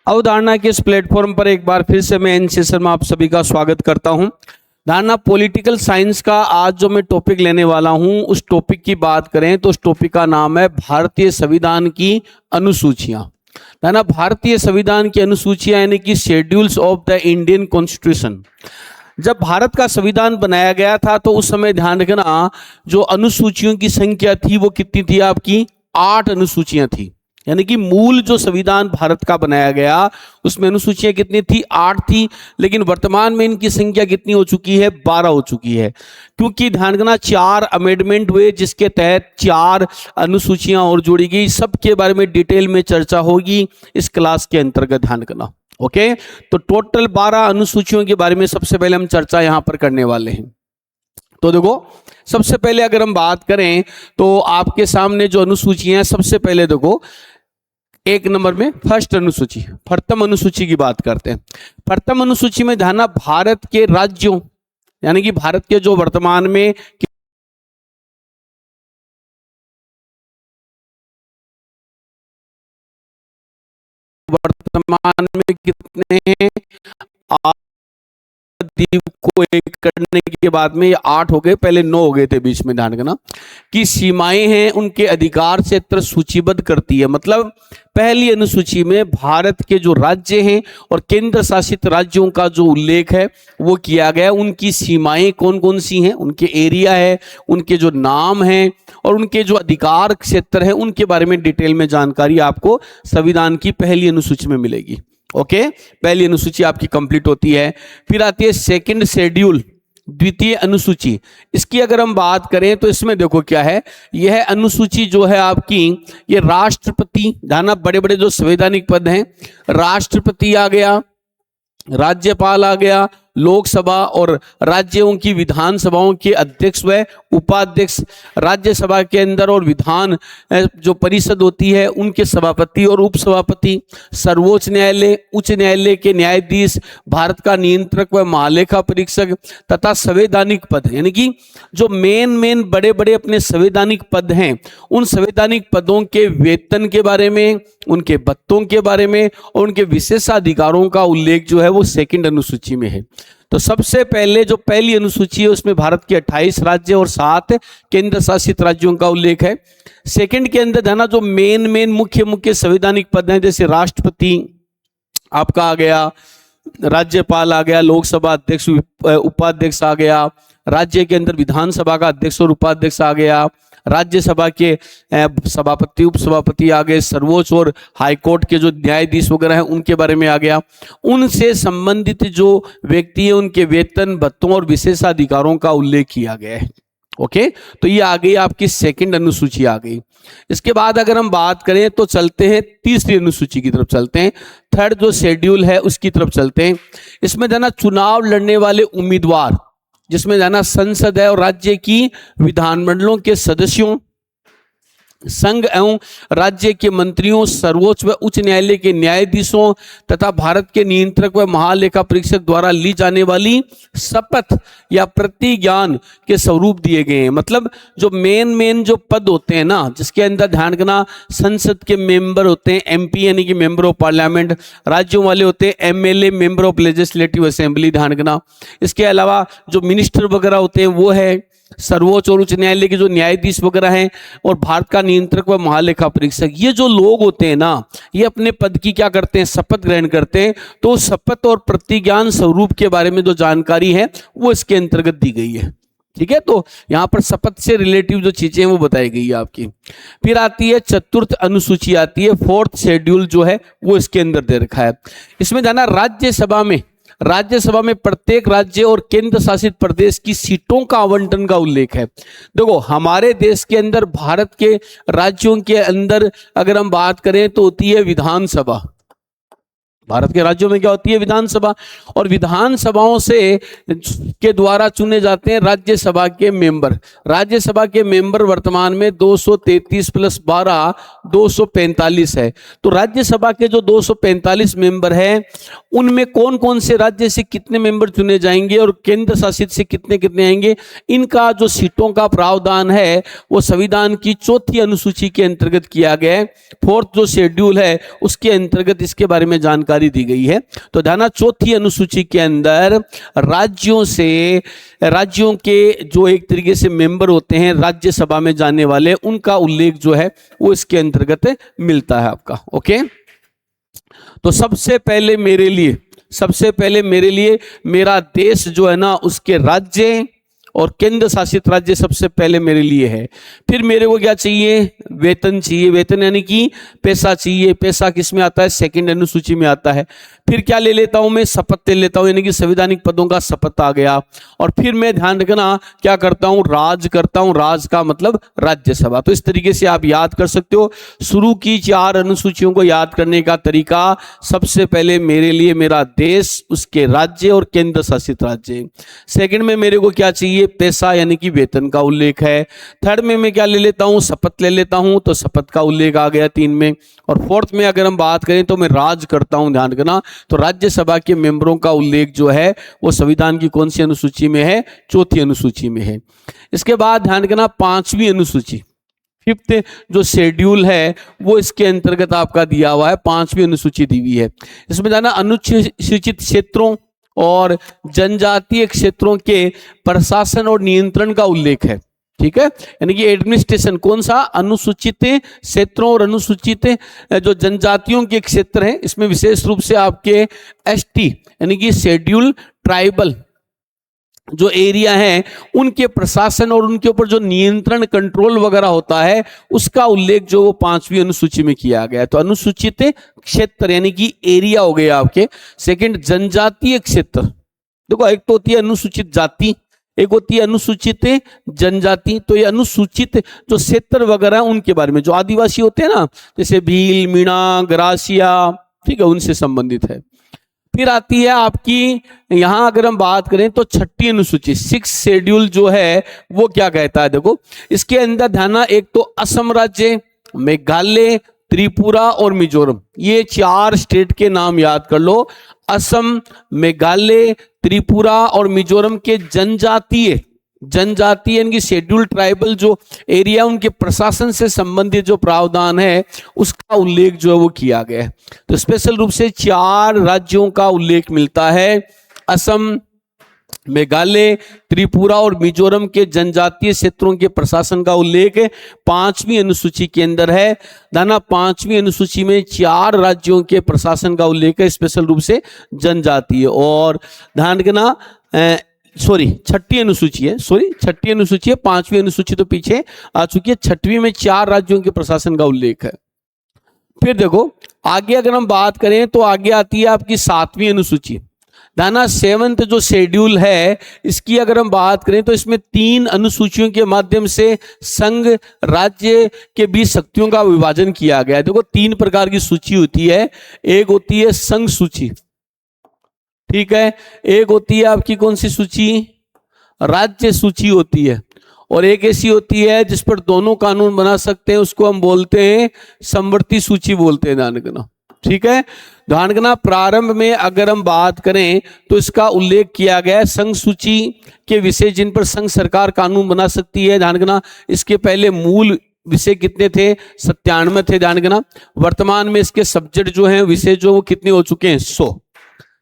अवधारणा के इस प्लेटफॉर्म पर एक बार फिर से मैं एन सेशन में आप सभी का स्वागत करता हूं। धारणा पॉलिटिकल साइंस का आज जो मैं टॉपिक लेने वाला हूं, उस टॉपिक की बात करें तो उस टॉपिक का नाम है भारतीय संविधान की अनुसूचियां। धारणा भारतीय संविधान की अनुसूचियां यानी कि schedules of the Indian constitution. जब भारत का संविधान बनाया गया था तो उस समय ध्यान रखना, जो अनुसूचियों की संख्या थी वो कितनी थी आपकी? 8 अनुसूचियां थी। यानी कि मूल जो संविधान भारत का बनाया गया उसमें अनुसूचियां कितनी थी? 8 थी। लेकिन वर्तमान में इनकी संख्या कितनी हो चुकी है? 12 हो चुकी है। क्योंकि ध्यान रखना 4 अमेंडमेंट हुए जिसके तहत 4 अनुसूचियां और जोड़ी गई। सबके बारे में डिटेल में चर्चा होगी इस क्लास के अंतर्गत, ध्यान रखना। ओके, तो टोटल 12 अनुसूचियों के बारे में सबसे पहले हम चर्चा यहां पर करने वाले हैं। तो देखो, सबसे पहले अगर हम बात करें तो आपके सामने जो अनुसूचियां हैं, सबसे पहले देखो 1 नंबर में फर्स्ट अनुसूची, प्रथम अनुसूची की बात करते हैं। प्रथम अनुसूची में ध्यान, भारत के राज्यों यानी कि भारत के जो वर्तमान में कितने हैं, द्वीप को एक करने के बाद में ये 8 हो गए, पहले 9 हो गए थे बीच में। ध्यान रखना कि सीमाएं हैं उनके अधिकार क्षेत्र सूचीबद्ध करती है। मतलब पहली अनुसूची में भारत के जो राज्य हैं और केंद्र शासित राज्यों का जो उल्लेख है वो किया गया। उनकी सीमाएं कौन कौन सी हैं, उनके एरिया है, उनके जो नाम हैं और उनके जो अधिकार क्षेत्र है, उनके बारे में डिटेल में जानकारी आपको संविधान की पहली अनुसूची में मिलेगी। ओके, पहली अनुसूची आपकी कंप्लीट होती है। फिर आती है सेकंड शेड्यूल, द्वितीय अनुसूची। इसकी अगर हम बात करें तो इसमें देखो क्या है, यह अनुसूची जो है आपकी, ये राष्ट्रपति, ध्यान, बड़े बड़े जो संवैधानिक पद हैं, राष्ट्रपति आ गया, राज्यपाल आ गया, लोकसभा और राज्यों की विधानसभाओं के अध्यक्ष व उपाध्यक्ष, राज्यसभा के अंदर और विधान जो परिषद होती है उनके सभापति और उपसभापति, सर्वोच्च न्यायालय, उच्च न्यायालय के न्यायाधीश, भारत का नियंत्रक व महालेखा परीक्षक तथा संवैधानिक पद। यानी कि जो मेन बड़े बड़े अपने संवैधानिक पद हैं, उन संवैधानिक पदों के वेतन के बारे में, उनके भत्तों के बारे में और उनके विशेषाधिकारों का उल्लेख जो है वो सेकंड अनुसूची में है। तो सबसे पहले जो पहली अनुसूची है उसमें भारत के 28 राज्य और 7 केंद्र शासित राज्यों का उल्लेख है। सेकंड के अंदर है ना, जो मेन मुख्य संवैधानिक पद हैं, जैसे राष्ट्रपति आपका आ गया, राज्यपाल आ गया, लोकसभा अध्यक्ष उपाध्यक्ष आ गया, राज्य के अंदर विधानसभा का अध्यक्ष और उपाध्यक्ष आ गया, राज्यसभा के सभापति उपसभापति आ गए, सर्वोच्च और हाईकोर्ट के जो न्यायाधीश वगैरह हैं उनके बारे में आ गया। उनसे संबंधित जो व्यक्ति हैं उनके वेतन भत्तों और विशेषाधिकारों का उल्लेख किया गया है। ओके, तो ये आ गई आपकी सेकंड अनुसूची आ गई। इसके बाद अगर हम बात करें तो चलते हैं तीसरी अनुसूची की तरफ, चलते हैं थर्ड जो शेड्यूल है उसकी तरफ चलते हैं। इसमें जाना चुनाव लड़ने वाले उम्मीदवार, जिसमें जाना संसद है और राज्य की विधानमंडलों के सदस्यों, संघ एवं राज्य के मंत्रियों, सर्वोच्च व उच्च न्यायालय के न्यायाधीशों तथा भारत के नियंत्रक व महालेखा परीक्षक द्वारा ली जाने वाली शपथ या प्रतिज्ञान के स्वरूप दिए गए हैं। मतलब जो मेन जो पद होते हैं ना, जिसके अंदर ध्यान रखना संसद के मेंबर होते हैं, एमपी यानी कि मेंबर ऑफ पार्लियामेंट, राज्यों वाले होते हैं MLA, member of legislative assembly, ध्यान रखना। इसके अलावा जो मिनिस्टर वगैरह होते हैं वो है सर्वोच्च और उच्च न्यायालय के जो न्यायाधीश वगैरह हैं और भारत का नियंत्रक व महालेखा परीक्षक। ये जो लोग होते हैं ना, ये अपने पद की क्या करते हैं? शपथ ग्रहण करते हैं। तो शपथ और प्रतिज्ञान स्वरूप के बारे में जो जानकारी है वो इसके अंतर्गत दी गई है। ठीक है, तो यहां पर शपथ से रिलेटिव जो चीजें हैं वो बताई गई है आपकी। फिर आती है चतुर्थ अनुसूची, आती है फोर्थ शेड्यूल जो है वो इसके अंदर दे रखा है। इसमें जाना राज्यसभा में प्रत्येक राज्य और केंद्र शासित प्रदेश की सीटों का आवंटन का उल्लेख है। देखो, हमारे देश के अंदर भारत के राज्यों के अंदर अगर हम बात करें तो होती है विधानसभा। भारत के राज्यों में क्या होती है? विधानसभा। और विधानसभाओं से के द्वारा चुने जाते हैं राज्यसभा के मेंबर। राज्यसभा के मेंबर वर्तमान में 233 + 12 245 है। तो राज्यसभा के जो 245 मेंबर हैं उनमें कौन कौन से राज्य से कितने मेंबर चुने जाएंगे और केंद्र शासित से कितने कितने आएंगे, इनका जो सीटों का प्रावधान है वो संविधान की चौथी अनुसूची के अंतर्गत किया गया है। फोर्थ जो शेड्यूल है उसके अंतर्गत इसके बारे में जानकारी जिम्मेदारी दी गई है। तो ध्यान, चौथी अनुसूची के अंदर राज्यों के जो एक तरीके से मेंबर होते हैं राज्यसभा में जाने वाले, उनका उल्लेख जो है वो इसके अंतर्गत मिलता है आपका। ओके, तो सबसे पहले मेरे लिए मेरा देश जो है ना, उसके राज्य और केंद्र शासित राज्य सबसे पहले मेरे लिए है। फिर मेरे को क्या चाहिए? वेतन चाहिए। वेतन यानी कि पैसा चाहिए। पैसा किस में आता है? सेकंड अनुसूची में आता है। फिर क्या ले लेता हूं मैं? शपथ ले लेता हूं, यानी कि संवैधानिक पदों का शपथ आ गया। और फिर मैं ध्यान रखना क्या करता हूं? राज करता हूं। राज का मतलब राज्यसभा। तो इस तरीके से आप याद कर सकते हो। शुरू की 4 अनुसूचियों को याद करने का तरीका, सबसे पहले मेरे लिए मेरा देश, उसके राज्य और केंद्र शासित राज्य। सेकंड में मेरे को क्या चाहिए? पैसा यानी कि वेतन का उल्लेख है। थर्ड में मैं क्या ले लेता हूं? शपथ ले लेता हूं, तो शपथ का उल्लेख आ गया 3 में। और फोर्थ में अगर हम बात करें तो मैं राज करता हूं, ध्यान रखना, तो राज्यसभा के मेंबरों का उल्लेख जो है वो संविधान की कौन सी अनुसूची में है? चौथी अनुसूची में है। इसके बाद ध्यान रखना 5वीं अनुसूची, 5th जो शेड्यूल है वो इसके अंतर्गत आपका दिया हुआ है। 5वीं अनुसूची दी हुई है। इसमें जाना अनुसूचित क्षेत्रों और जनजातीय क्षेत्रों के प्रशासन और नियंत्रण का उल्लेख है। ठीक है, यानी कि एडमिनिस्ट्रेशन कौन सा? अनुसूचित क्षेत्रों और अनुसूचित जो जनजातियों के क्षेत्र हैं, इसमें विशेष रूप से आपके एसटी यानी कि शेड्यूल ट्राइबल जो एरिया है, उनके प्रशासन और उनके ऊपर जो नियंत्रण कंट्रोल वगैरह होता है, उसका उल्लेख जो वो 5वीं अनुसूची में किया गया है। तो अनुसूचित क्षेत्र यानी कि एरिया हो गए आपके। सेकंड, जनजातीय क्षेत्र। देखो, एक तो होती है अनुसूचित जाति, एक होती है अनुसूचित जनजाति। तो ये अनुसूचित जो क्षेत्र वगैरह उनके बारे में, जो आदिवासी होते हैं ना, जैसे भील, मीणा, ग्रासिया, ठीक है, उनसे संबंधित है। फिर आती है आपकी, यहां अगर हम बात करें तो 6ठी अनुसूची, 6 शेड्यूल जो है वो क्या कहता है? देखो, इसके अंदर ध्यान, एक तो असम राज्य, मेघालय, त्रिपुरा और मिजोरम, ये 4 स्टेट के नाम याद कर लो। असम, मेघालय, त्रिपुरा और मिजोरम के जनजातीय यानी कि शेड्यूल ट्राइबल जो एरिया, उनके प्रशासन से संबंधित जो प्रावधान है उसका उल्लेख जो है वो किया गया है। तो स्पेशल रूप से 4 राज्यों का उल्लेख मिलता है। असम, मेघालय, त्रिपुरा और मिजोरम के जनजातीय क्षेत्रों के प्रशासन का उल्लेख 5वीं अनुसूची के अंदर है। दाना 5वीं अनुसूची में 4 राज्यों के प्रशासन का उल्लेख है, स्पेशल रूप से जनजातीय। और ध्यान रखना, 6ठी अनुसूची है, 6ठी अनुसूची है। 5वीं अनुसूची तो पीछे आ चुकी है। 6वीं में 4 राज्यों के प्रशासन का उल्लेख है। फिर देखो आगे अगर हम बात करें तो आगे आती है आपकी 7वीं अनुसूची। दाना 7th जो शेड्यूल है, इसकी अगर हम बात करें तो इसमें 3 अनुसूचियों के माध्यम से संघ राज्य के बीच शक्तियों का विभाजन किया गया है। देखो 3 प्रकार की सूची होती है। एक होती है संघ सूची, ठीक है, एक होती है आपकी कौन सी सूची? राज्य सूची होती है, और एक ऐसी होती है जिस पर दोनों कानून बना सकते हैं, उसको हम बोलते हैं समवर्ती सूची बोलते हैं। ध्यान रखना, ठीक है, ध्यान रखना। प्रारंभ में अगर हम बात करें तो इसका उल्लेख किया गया है संघ सूची के विषय जिन पर संघ सरकार कानून बना सकती है। ध्यान रखना, इसके पहले मूल विषय कितने थे? 97 थे। ध्यान रखना, वर्तमान में इसके सब्जेक्ट जो है, विषय जो वो कितने हो चुके हैं? 100,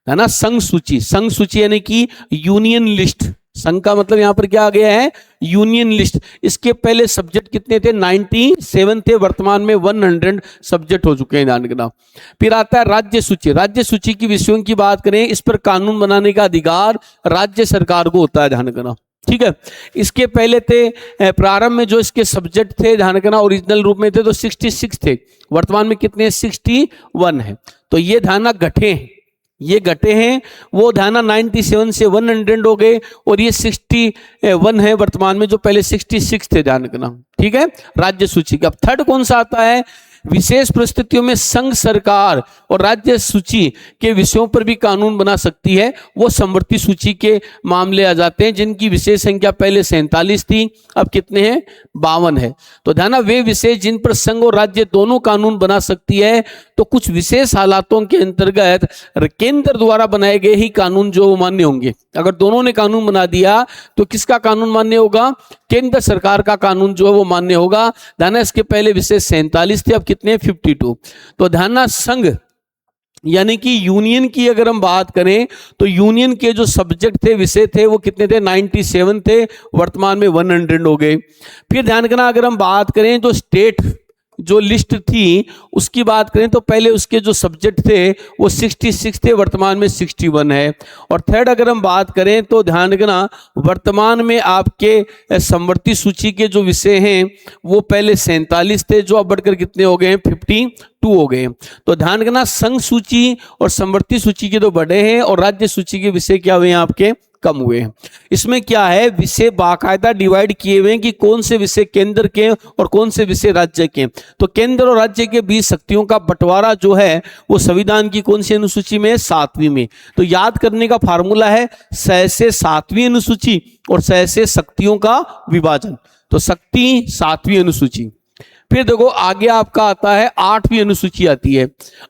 है ना। संघ सूची यानी कि यूनियन लिस्ट। संघ का मतलब यहां पर क्या आ गया है? Union list. इसके पहले सब्जेक्ट कितने थे? 97 थे, वर्तमान में 100 सब्जेक्ट हो चुके हैं। ध्यान रखना। फिर आता है राज्य सूची। राज्य सूची की विषयों की बात करें, इस पर कानून बनाने का अधिकार राज्य सरकार को होता है। ध्यान रखना, ठीक है। इसके पहले थे प्रारंभ में जो इसके सब्जेक्ट थे, ध्यान रखना, ओरिजिनल रूप में थे तो 66 थे, वर्तमान में कितने? 61 है। तो ये ध्यान घटे हैं, ये घटे हैं, वो ध्यान 97 से 100 हो गए, और ये 61 है वर्तमान में, जो पहले 66 थे। ध्यान रखना, ठीक है, राज्य सूची का। अब थर्ड कौन सा आता है? विशेष परिस्थितियों में संघ सरकार और राज्य सूची के विषयों पर भी कानून बना सकती है, वो समवर्ती सूची के मामले आ जाते हैं, जिनकी विषय संख्या पहले 47 थी, अब कितने हैं? 52 है। तो ध्यान, वे विषय जिन पर संघ और राज्य दोनों कानून बना सकती है, तो कुछ विशेष हालातों के अंतर्गत केंद्र द्वारा बनाए गए ही कानून जो मान्य होंगे। अगर दोनों ने कानून बना दिया तो किसका कानून मान्य होगा? केंद्र सरकार का कानून जो है वो मान्य होगा। ध्यान, इसके पहले विषय 47 थे, अब कितने? 52। तो ध्यान, संघ यानी कि यूनियन की अगर हम बात करें तो यूनियन के जो सब्जेक्ट थे, विषय थे, वो कितने थे? 97 थे, वर्तमान में 100 हो गए। फिर ध्यान रखना, अगर हम बात करें जो स्टेट जो लिस्ट थी उसकी बात करें तो पहले उसके जो सब्जेक्ट थे वो 66 थे, वर्तमान में 61 है। और थर्ड अगर हम बात करें तो ध्यान रखना, वर्तमान में आपके समवर्ती सूची के जो विषय हैं वो पहले 47 थे, जो अब बढ़कर कितने हो गए हैं? 52 हो गए। तो ध्यान रखना, संघ सूची और समवर्ती सूची के तो बढ़े हैं और राज्य सूची के विषय क्या हुए हैं? आपके कम हुए हैं। इसमें क्या है, विषय बाकायदा डिवाइड किए हुए हैं कि कौन से विषय केंद्र के और कौन से विषय राज्य के। तो केंद्र और राज्य के बीच शक्तियों का बंटवारा जो है वो संविधान की कौन सी अनुसूची में है? 7वीं में। तो याद करने का फार्मूला है 6 से 7वीं अनुसूची और 6 से शक्तियों का विभाजन। तो शक्ति 7वीं अनुसूची। फिर देखो आगे आपका आता है 8वीं अनुसूची आती है।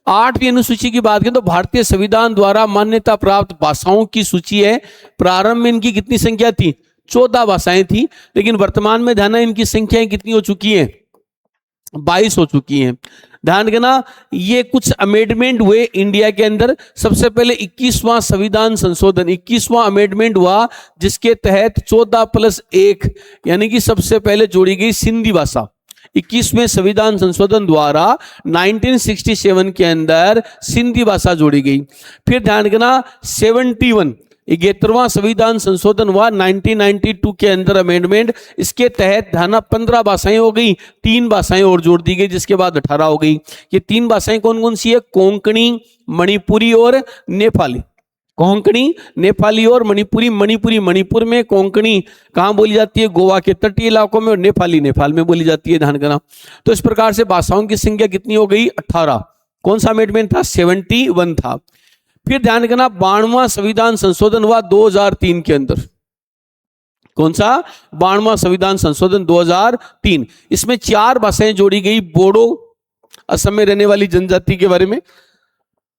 8वीं अनुसूची की बात करें तो भारतीय संविधान द्वारा मान्यता प्राप्त भाषाओं की सूची है। प्रारंभ में इनकी कितनी संख्या थी? 14 भाषाएं थी, लेकिन वर्तमान में ध्यान है इनकी संख्याएं कितनी हो चुकी हैं? 22 हो चुकी हैं। ध्यान रखना, ये कुछ अमेंडमेंट हुए इंडिया के अंदर। सबसे पहले 21वां संविधान संशोधन, 21वां अमेंडमेंट हुआ, जिसके तहत 14+1 यानी कि सबसे पहले जोड़ी गई सिंधी भाषा। 21वें संविधान संशोधन द्वारा 1967 के अंदर सिंधी भाषा जोड़ी गई। फिर ध्यान रखना, 71वां संविधान संशोधन हुआ 1992 के अंदर अमेंडमेंट। इसके तहत ध्यान 15 भाषाएं हो गई, 3 भाषाएं और जोड़ दी गई, जिसके बाद 18 हो गई। ये 3 भाषाएं कौन कौन सी है? कोंकणी, मणिपुरी और नेपाली। कोंकणी, नेपाली और मणिपुरी। मणिपुरी मणिपुर में, कोंकणी कहाँ बोली जाती है? गोवा के तटीय इलाकों में, और नेपाली नेपाल में बोली जाती है। ध्यान करना, तो इस प्रकार से भाषाओं की संख्या कितनी हो गई? 18। कौन सा अमेंडमेंट था? 71 था। फिर ध्यान करना, 92वां संविधान संशोधन हुआ 2003 के अंदर। कौन सा? 92वां संविधान संशोधन 2003। इसमें 4 भाषाएं जोड़ी गई। बोडो, असम में रहने वाली जनजाति के बारे में,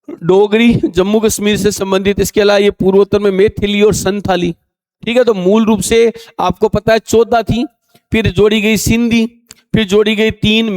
डोगरी जम्मू कश्मीर से संबंधित, इसके अलावा ये पूर्वोत्तर में मैथिली और संथाली। ठीक है, तो मूल रूप से आपको पता है 14 थी, फिर जोड़ी गई सिंधी, फिर जोड़ी गई 3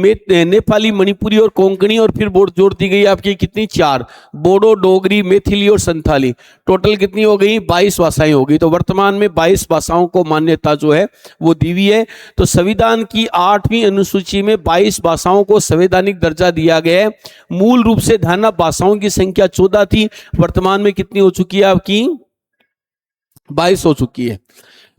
नेपाली, मणिपुरी और कोंकणी, और फिर बोर्ड जोड़ दी गई आपकी कितनी? 4, बोडो, डोगरी, मैथिली और संथाली। टोटल कितनी हो गई? 22 भाषाएं हो गई। तो वर्तमान में 22 भाषाओं को मान्यता जो है वो दी हुई है। तो संविधान की 8वीं अनुसूची में 22 भाषाओं को संवैधानिक दर्जा दिया गया है। मूल रूप से ध्यान, भाषाओं की संख्या 14 थी, वर्तमान में कितनी हो चुकी है? आपकी 22 हो चुकी है।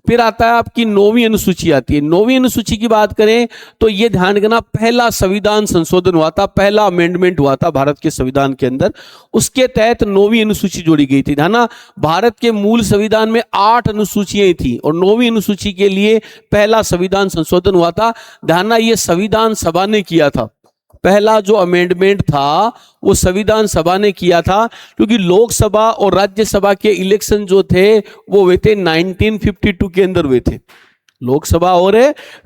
फिर आता है आपकी 9वीं अनुसूची आती है। 9वीं अनुसूची की बात करें तो ये ध्यान रखना, पहला संविधान संशोधन हुआ था, पहला अमेंडमेंट हुआ था भारत के संविधान के अंदर। उसके तहत 9वीं अनुसूची जोड़ी गई थी। ध्यान, भारत के मूल संविधान में 8 अनुसूचियां थी और 9वीं अनुसूची के लिए पहला संविधान संशोधन हुआ था। ध्यान, ये संविधान सभा ने किया था। पहला जो अमेंडमेंट था वो संविधान सभा ने किया था, क्योंकि लोकसभा और राज्यसभा के इलेक्शन जो थे वो हुए थे 1952 के अंदर हुए थे। लोकसभा और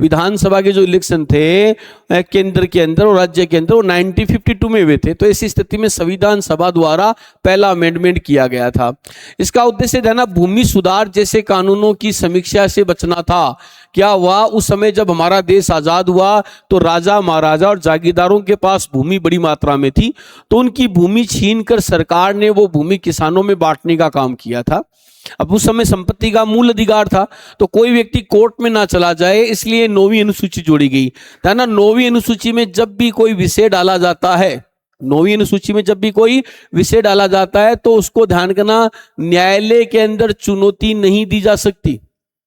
विधानसभा के जो इलेक्शन थे केंद्र के अंदर और राज्य के अंदर, वो 1952 में हुए थे। तो ऐसी स्थिति में संविधान सभा द्वारा पहला अमेंडमेंट किया गया था। इसका उद्देश्य देना भूमि सुधार जैसे कानूनों की समीक्षा से बचना था। क्या हुआ, उस समय जब हमारा देश आजाद हुआ तो राजा, महाराजा और जागीरदारों के पास भूमि बड़ी मात्रा में थी, तो उनकी भूमि छीनकर सरकार ने वो भूमि किसानों में बांटने का काम किया था। अब उस समय संपत्ति का मूल अधिकार था, तो कोई व्यक्ति कोर्ट में ना चला जाए, इसलिए 9वीं अनुसूची जोड़ी गई था ना। 9वीं अनुसूची में जब भी कोई विषय डाला जाता है, 9वीं अनुसूची में जब भी कोई विषय डाला जाता है तो उसको ध्यान करना, न्यायालय के अंदर चुनौती नहीं दी जा सकती।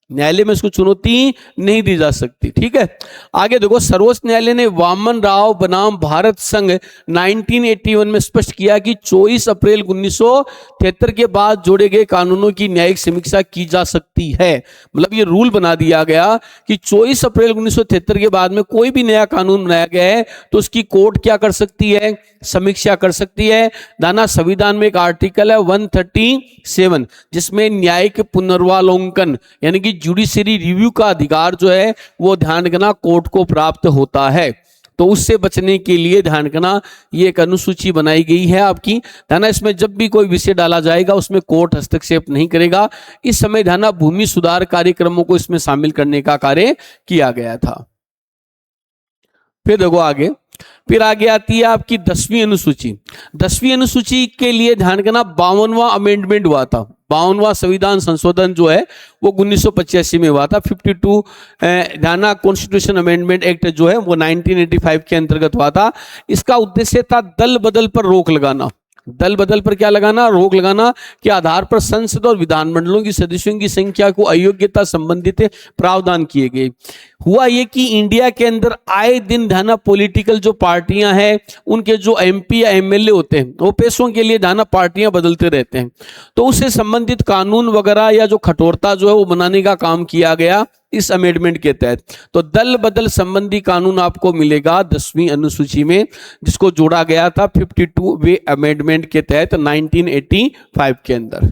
न्यायालय में इसको चुनौती नहीं दी जा सकती। ठीक है, आगे देखो, सर्वोच्च न्यायालय ने वामन राव बनाम भारत संघ 1981 में स्पष्ट किया कि 24 अप्रैल 1973 के बाद जोड़े गए कानूनों की न्यायिक समीक्षा की जा सकती है। मतलब ये रूल बना दिया गया कि 24 अप्रैल 1973 के बाद में कोई भी नया कानून बनाया गया है तो उसकी कोर्ट क्या कर सकती है? समीक्षा कर सकती है। दाना, संविधान में एक आर्टिकल है 137 जिसमें न्यायिक पुनर्वालोकन यानी कि जुडिशरी रिव्यू का अधिकार जो है वो ध्यान रखना कोर्ट को प्राप्त होता है। तो उससे बचने के लिए ध्यान रखना ये एक अनुसूची बनाई गई है आपकी। ध्यान, इसमें जब भी कोई विषय डाला जाएगा उसमें कोर्ट हस्तक्षेप नहीं करेगा। इस समय ध्यान, भूमि सुधार कार्यक्रमों को इसमें शामिल करने का कार्य किया गया था। फिर देखो आगे, फिर आगे आती है आपकी 10वीं अनुसूची। 10वीं अनुसूची के लिए ध्यान करना 52वां अमेंडमेंट हुआ था। 52वां संविधान संशोधन जो है वो 1985 में हुआ था। 52 ध्यान कॉन्स्टिट्यूशन अमेंडमेंट एक्ट जो है वो 1985 के अंतर्गत हुआ था। इसका उद्देश्य था दल बदल पर रोक लगाना। दल बदल पर क्या लगाना? रोक लगाना के आधार पर संसद और विधानमंडलों की सदस्यों की संख्या को अयोग्यता संबंधित प्रावधान किए गए। हुआ ये कि इंडिया के अंदर आए दिन धाना पॉलिटिकल जो पार्टियां हैं उनके जो एमपी या एमएलए होते हैं वो पैसों के लिए धाना पार्टियां बदलते रहते हैं। तो उससे संबंधित कानून वगैरह या जो कठोरता जो है वो बनाने का काम किया गया इस अमेंडमेंट के तहत। तो दल बदल संबंधी कानून आपको मिलेगा 10वीं अनुसूची में, जिसको जोड़ा गया था 52वें अमेंडमेंट के तहत 1985 के अंदर।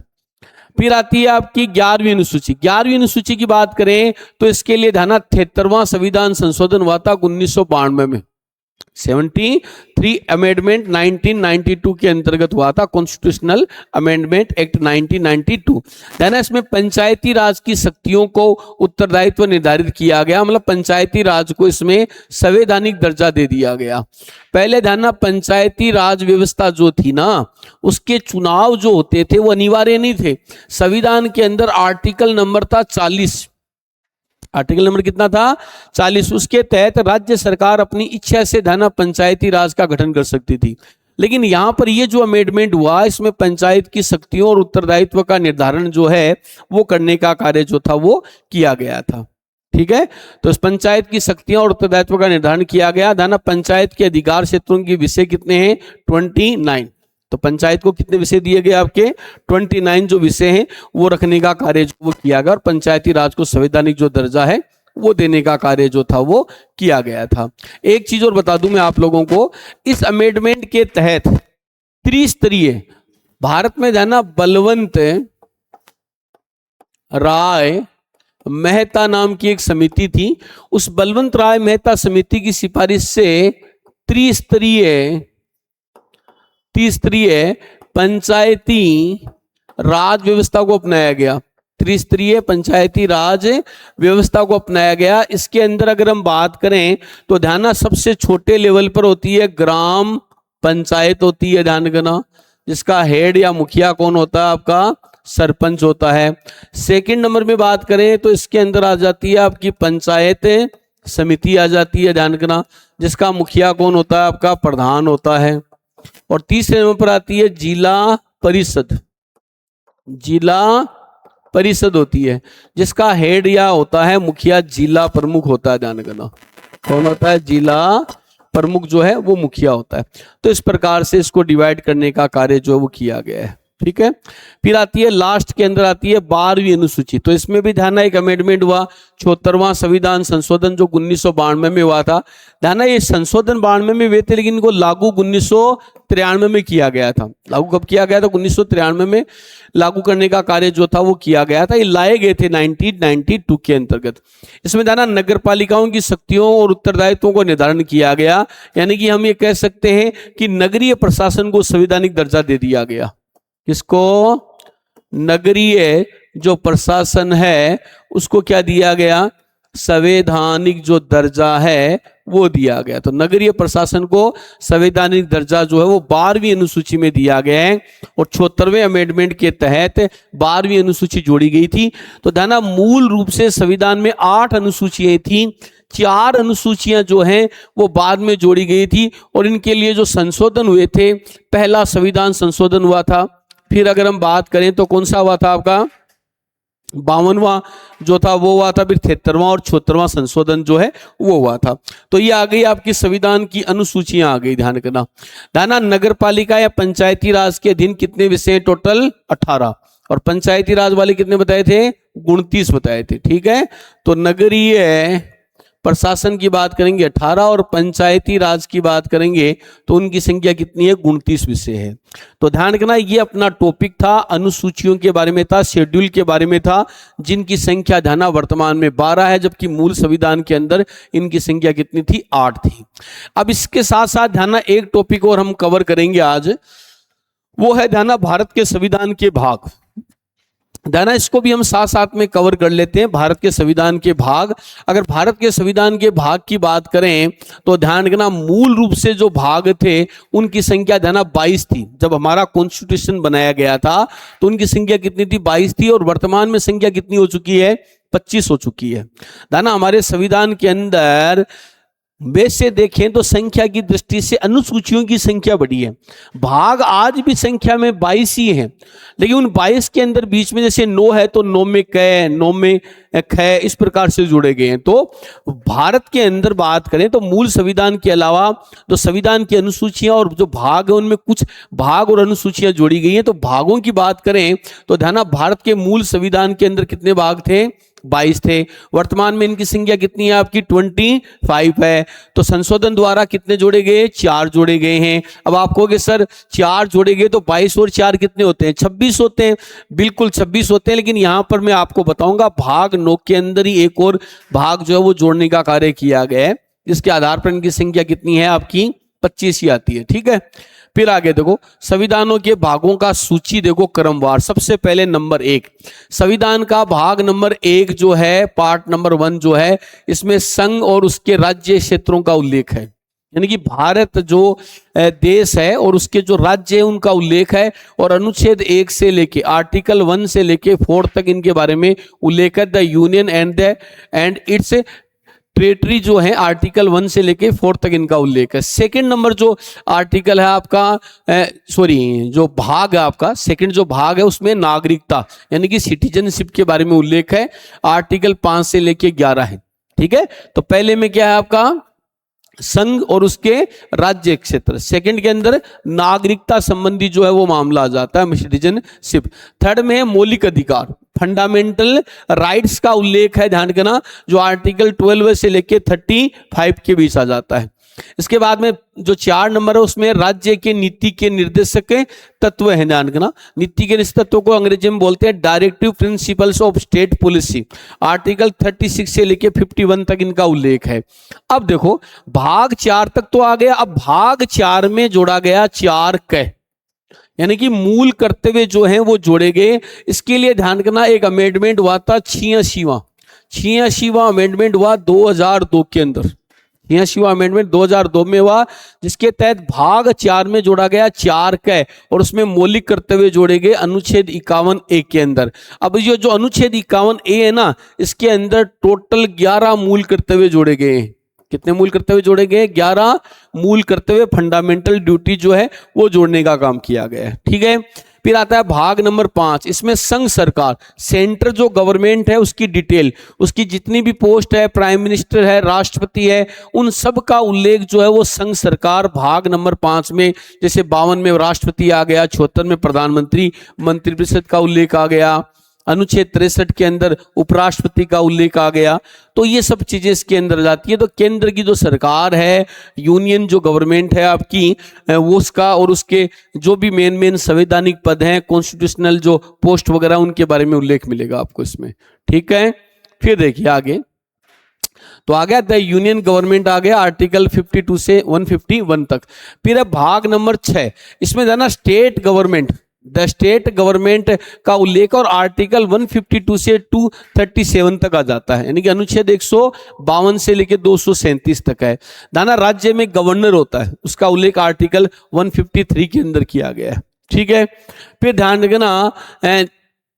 फिर आती है आपकी 11वीं अनुसूची। 11वीं अनुसूची की बात करें तो इसके लिए धाना 73वां संविधान संशोधन हुआ था 1992 में। 73 अमेंडमेंट 1992 के अंतर्गत हुआ था, कॉन्स्टिट्यूशनल अमेंडमेंट एक्ट 1992। यानी इसमें पंचायती राज की शक्तियों को उत्तरदायित्व निर्धारित किया गया, मतलब पंचायती राज को इसमें संवैधानिक दर्जा दे दिया गया। पहले ध्यान पंचायती राज व्यवस्था जो थी ना उसके चुनाव जो होते थे वो अनिवार्य नहीं थे। संविधान के अंदर आर्टिकल नंबर था 40, आर्टिकल नंबर कितना था? 40। उसके तहत राज्य सरकार अपनी इच्छा से धाना पंचायती राज का गठन कर सकती थी। लेकिन यहां पर ये जो अमेंडमेंट हुआ इसमें पंचायत की शक्तियों और उत्तरदायित्व का निर्धारण जो है वो करने का कार्य जो था वो किया गया था। ठीक है, तो इस पंचायत की शक्तियां और उत्तरदायित्व का निर्धारण किया गया। धाना पंचायत के अधिकार क्षेत्रों के विषय कितने हैं? 29। तो पंचायत को कितने विषय दिए गए? आपके 29 जो विषय हैं वो रखने का कार्य जो वो किया गया और पंचायती राज को संवैधानिक जो दर्जा है वो देने का कार्य जो था वो किया गया था। एक चीज और बता दूं मैं आप लोगों को, इस अमेंडमेंट के तहत त्रिस्तरीय भारत में जाना बलवंत राय मेहता नाम की एक समिति थी। उस बलवंत राय मेहता समिति की सिफारिश से त्रिस्तरीय पंचायती राज व्यवस्था को अपनाया गया। त्रिस्तरीय पंचायती राज व्यवस्था को अपनाया गया। इसके अंदर अगर हम बात करें तो ध्यान सबसे छोटे लेवल पर होती है ग्राम पंचायत होती है, ध्यान रखना, जिसका हेड या मुखिया कौन होता है? आपका सरपंच होता है। सेकंड नंबर में बात करें तो इसके अंदर आ जाती है आपकी पंचायत समिति आ जाती है, ध्यान रखना, जिसका मुखिया कौन होता है? आपका प्रधान होता है। और तीसरे नंबर पर आती है जिला परिषद। जिला परिषद होती है जिसका हेड या होता है मुखिया जिला प्रमुख होता है, ध्यान रखना। कौन होता है? जिला प्रमुख जो है वो मुखिया होता है। तो इस प्रकार से इसको डिवाइड करने का कार्य जो है वो किया गया है। ठीक है, फिर आती है लास्ट के अंदर आती है 12वीं अनुसूची। तो इसमें भी ध्यान एक अमेंडमेंट हुआ, 74वां संविधान संशोधन जो 1992 में हुआ था। ध्यान ये संशोधन 92 में हुए थे लेकिन इनको लागू 1993 में किया गया था। लागू कब किया गया था? 1993 में लागू करने का कार्य जो था वो किया गया था। ये लाए गए थे 1992 के अंतर्गत। इसमें ध्यान नगर पालिकाओं की शक्तियों और उत्तरदायित्वों को निर्धारण किया गया, यानी कि हम ये कह सकते हैं कि नगरीय प्रशासन को संवैधानिक दर्जा दे दिया गया। किसको? नगरीय जो प्रशासन है उसको क्या दिया गया? संवैधानिक जो दर्जा है वो दिया गया। तो नगरीय प्रशासन को संवैधानिक दर्जा जो है वो 12वीं अनुसूची में दिया गया है और 74वें अमेंडमेंट के तहत 12वीं अनुसूची जोड़ी गई थी। तो ध्यान मूल रूप से संविधान में 8 अनुसूचियां थी, 4 अनुसूचियां जो हैं वो बाद में जोड़ी गई थी और इनके लिए जो संशोधन हुए थे, पहला संविधान संशोधन हुआ था। फिर अगर हम बात करें तो कौन सा हुआ था? आपका 52वां जो था वो हुआ था, फिर 73वां और 74वां संशोधन जो है वो हुआ था। तो ये आ गई आपकी संविधान की अनुसूचियां आ गई, ध्यान रखना। ध्यान नगर पालिका या पंचायती राज के अधीन कितने विषय? टोटल 18। और पंचायती राज वाले कितने बताए थे? 29 बताए थे। ठीक है, तो नगरीय प्रशासन की बात करेंगे 18 और पंचायती राज की बात करेंगे तो उनकी संख्या कितनी है? 29 विषय है। तो ध्यान रखना ये अपना टॉपिक था, अनुसूचियों के बारे में था, शेड्यूल के बारे में था, जिनकी संख्या ध्यान वर्तमान में 12 है, जबकि मूल संविधान के अंदर इनकी संख्या कितनी थी? 8 थी। अब इसके साथ साथ ध्यान एक टॉपिक और हम कवर करेंगे आज, वो है ध्यान भारत के संविधान के भाग। दाना इसको भी हम साथ साथ में कवर कर लेते हैं। भारत के संविधान के भाग, अगर भारत के संविधान के भाग की बात करें तो ध्यान रखना मूल रूप से जो भाग थे उनकी संख्या ध्यान 22 थी। जब हमारा कॉन्स्टिट्यूशन बनाया गया था तो उनकी संख्या कितनी थी? 22 थी। और वर्तमान में संख्या कितनी हो चुकी है? 25 हो चुकी है। दाना हमारे संविधान के अंदर वैसे देखें तो संख्या की दृष्टि से अनुसूचियों की संख्या बढ़ी है। भाग आज भी संख्या में 22 ही हैं, लेकिन उन 22 के अंदर बीच में जैसे 9 है तो 9 में क, 9 में ख, इस प्रकार से जुड़े गए हैं। तो भारत के अंदर बात करें तो मूल संविधान के अलावा जो संविधान की अनुसूचियां और जो भाग है उनमें कुछ भाग और अनुसूचियां जोड़ी गई हैं। तो भागों की बात करें तो ध्यान, भारत के मूल संविधान के अंदर कितने भाग थे? 22 थे। वर्तमान में इनकी संख्या कितनी है आपकी? 25 है। तो संशोधन द्वारा कितने जोड़े गए? 4 जोड़े गए हैं। अब आप कहोगे सर 4 जोड़े गए तो 22 और 4 कितने होते हैं? 26 होते हैं। बिल्कुल 26 होते हैं, लेकिन यहां पर मैं आपको बताऊंगा भाग 9 के अंदर ही एक और भाग जो है वो जोड़ने का कार्य किया गया है, जिसके आधार पर इनकी संख्या कितनी है आपकी? 25 ही आती है। ठीक है, फिर आगे देखो संविधानों के भागों का सूची देखो क्रमवार। सबसे पहले नंबर 1 संविधान का भाग नंबर 1 जो है, पार्ट नंबर 1 जो है, इसमें संघ और उसके राज्य क्षेत्रों का उल्लेख है। यानी कि भारत जो देश है और उसके जो राज्य है उनका उल्लेख है। और अनुच्छेद 1 से लेके आर्टिकल 1 से लेके 4 तक इनके बारे में उल्लेख है। The union and it's territory जो है आर्टिकल 1 से लेके 4 तक इनका उल्लेख है। सेकंड नंबर जो आर्टिकल है आपका, जो भाग है आपका, सेकंड जो भाग है उसमें नागरिकता यानी कि सिटीजनशिप के बारे में उल्लेख है। आर्टिकल 5 से लेके 11 है। ठीक है, तो पहले में क्या है आपका? संघ और उसके राज्य क्षेत्र। सेकंड के अंदर नागरिकता संबंधी जो है वो मामला आ जाता है, सिटीजनशिप। थर्ड में मौलिक अधिकार, फंडामेंटल राइट्स का उल्लेख है, ध्यान रखना, जो आर्टिकल 12 से लेके 35 के बीच आ जाता है। इसके बाद में जो 4 नंबर है उसमें राज्य के नीति के निर्देशक तत्व है, ध्यान रखना। नीति के तत्वों को अंग्रेजी में बोलते हैं directive principles of state policy. Article 36 से लेके 51 तक इनका उल्लेख है। अब देखो भाग 4 तक तो आ गया। अब भाग 4 में जोड़ा गया 4 क, यानी कि मूल कर्तव्य जो हैं वो जोड़े गए। इसके लिए ध्यान रखना एक अमेंडमेंट हुआ था, 86वां अमेंडमेंट हुआ 2002 के अंदर। 86वां अमेंडमेंट 2002 में हुआ, जिसके तहत भाग 4 में जोड़ा गया 4 क और उसमें मौलिक कर्तव्य जोड़े गए अनुच्छेद 51A के अंदर। अब ये जो अनुच्छेद 51A है ना, इसके अंदर टोटल 11 मूल कर्तव्य जोड़े गए हैं। कितने मूल कर्तव्य जोड़े गए? 11 मूल कर्तव्य, फंडामेंटल ड्यूटी जो है वो जोड़ने का काम किया गया है। ठीक है, फिर आता है भाग नंबर 5। इसमें संघ सरकार, सेंटर जो गवर्नमेंट है उसकी डिटेल, उसकी जितनी भी पोस्ट है, प्राइम मिनिस्टर है, राष्ट्रपति है, उन सब का उल्लेख जो है वो संघ सरकार भाग नंबर 5 में, जैसे 52 में राष्ट्रपति आ गया, 76 में प्रधानमंत्री, मंत्रिपरिषद का उल्लेख आ गया, अनुच्छेद 63 के अंदर उपराष्ट्रपति का उल्लेख आ गया। तो ये सब चीजें इसके अंदर जाती है। तो केंद्र की जो सरकार है, यूनियन जो गवर्नमेंट है आपकी, वो उसका और उसके जो भी मेन संवैधानिक पद हैं, कॉन्स्टिट्यूशनल जो पोस्ट वगैरह, उनके बारे में उल्लेख मिलेगा आपको इसमें। ठीक है, फिर देखिए आगे तो आ गया द यूनियन गवर्नमेंट आ गया आर्टिकल 52 से 151 तक। फिर है भाग नंबर 6, इसमें जाना state government, the state government का उल्लेख और आर्टिकल 152 से 237 तक आ जाता है, यानी कि अनुच्छेद 152 से लेकर 237 तक है। दाना राज्य में गवर्नर होता है, उसका उल्लेख आर्टिकल 153 के अंदर किया गया है। ठीक है, फिर ध्यान रखना